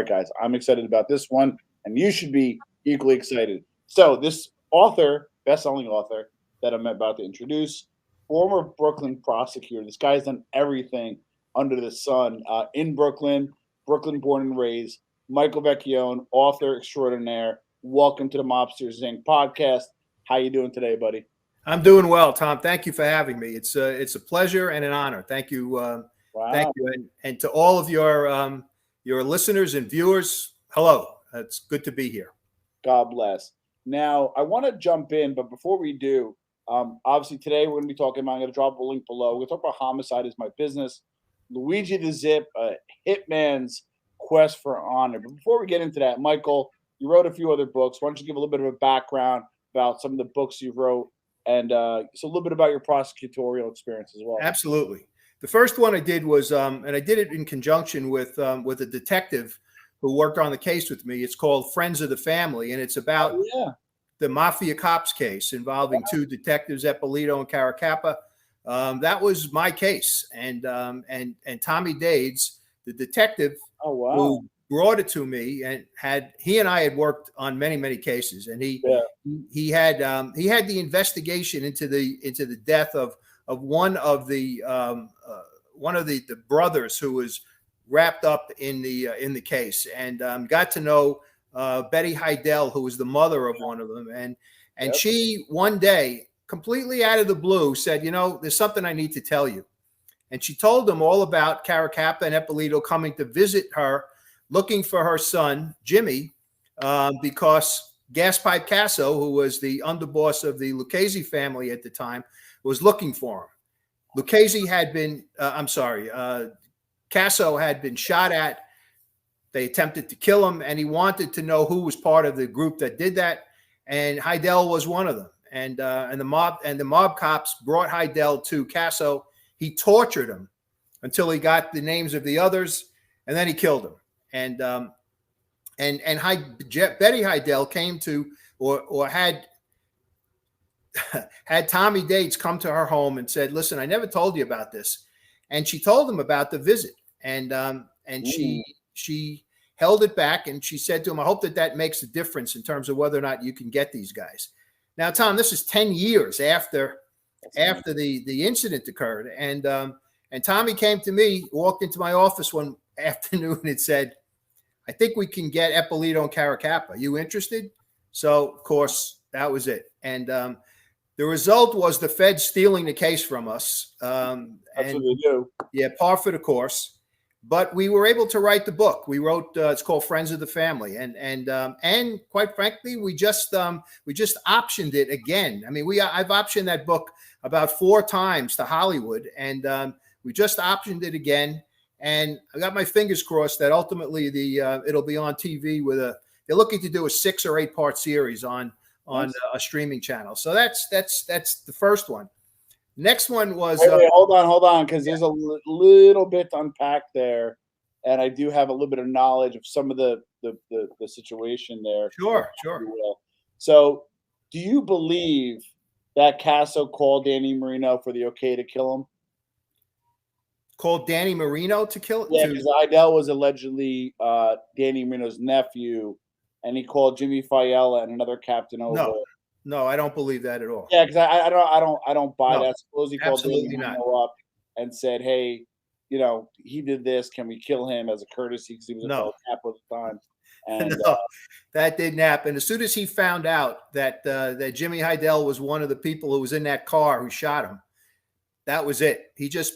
right, guys, I'm excited about this one, and you should be equally excited. So this author, best-selling author that I'm about to introduce, former Brooklyn prosecutor. This guy's done everything under the sun in Brooklyn, Brooklyn born and raised. Michael Vecchione, author extraordinaire. Welcome to the Mobsters Inc. podcast. How you doing today, buddy? I'm doing well, Tom. Thank you for having me. It's a pleasure and an honor. Thank you. Wow. Thank you. And to all of your listeners and viewers, hello. It's good to be here. God bless. Now, I want to jump in, but before we do, obviously today we're going to be talking about, I'm going to drop a link below. We're going to talk about Homicide Is My Business, Luigi the Zip, Hitman's Quest for Honor. But before we get into that, Michael, you wrote a few other books. Why don't you give a little bit of a background about some of the books you wrote and so a little bit about your prosecutorial experience as well? Absolutely. The first one I did was, and I did it in conjunction with a detective who worked on the case with me. It's called Friends of the Family, and it's about the Mafia cops case involving two detectives, Eppolito and Caracappa. That was my case, and Tommy Dades, the detective who brought it to me, and he and I had worked on many cases, and he had the investigation into the death of one of the brothers who was wrapped up in the case, and got to know Betty Heidel, who was the mother of one of them, and she one day, completely out of the blue, said, there's something I need to tell you. And she told them all about Caracappa and Eppolito coming to visit her, looking for her son, Jimmy, because Gaspipe Casso, who was the underboss of the Lucchese family at the time, was looking for him. Lucchese had been, Casso had been shot at. They attempted to kill him, and he wanted to know who was part of the group that did that. And Heidel was one of them. And the mob cops brought Heidel to Casso. He tortured him until he got the names of the others, and then he killed him. And Betty Heidel came to, or had Tommy Dades come to her home and said, "Listen, I never told you about this." And she told him about the visit, and she held it back, and she said to him, "I hope that makes a difference in terms of whether or not you can get these guys." Now, Tom, this is 10 years after the incident occurred, and Tommy came to me, walked into my office one afternoon, and said, "I think we can get Eppolito and Caracappa. You interested?" So, of course, that was it. And the result was the Feds stealing the case from us. That's what they do. Yeah, par for the course. But we were able to write the book. We wrote. It's called Friends of the Family, and quite frankly, we just optioned it again. I mean, I've optioned that book about 4 times to Hollywood, and we just optioned it again. And I got my fingers crossed that ultimately it'll be on TV they're looking to do a 6 or 8 part series on a streaming channel. So that's the first one. Next one was wait, hold on, because there's a little bit to unpack there, and I do have a little bit of knowledge of some of the situation there. Sure. So, do you believe that Casso called Danny Marino for the okay to kill him? Called Danny Marino to kill? Yeah, because Heidel was allegedly Danny Marino's nephew, and he called Jimmy Fiella and another captain over. No, I don't believe that at all. Yeah, because I don't buy that. Suppose he called absolutely Danny Marino up and said, "Hey, he did this. Can we kill him as a courtesy?" Because he was a cap at the time. And no, that didn't happen. As soon as he found out that Jimmy Heidel was one of the people who was in that car who shot him, that was it. He just